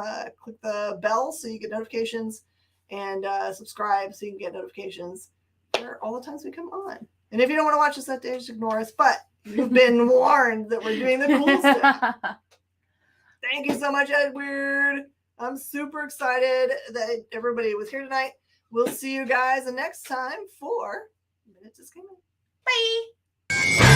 Speaker 3: click the bell so you get notifications, and subscribe so you can get notifications for all the times we come on. And if you don't want to watch us that day, just ignore us. But you've been warned that we're doing the cool stuff. Thank you so much, Edward. I'm super excited that everybody was here tonight. We'll see you guys the next time for Minute to Skim It.
Speaker 2: Bye.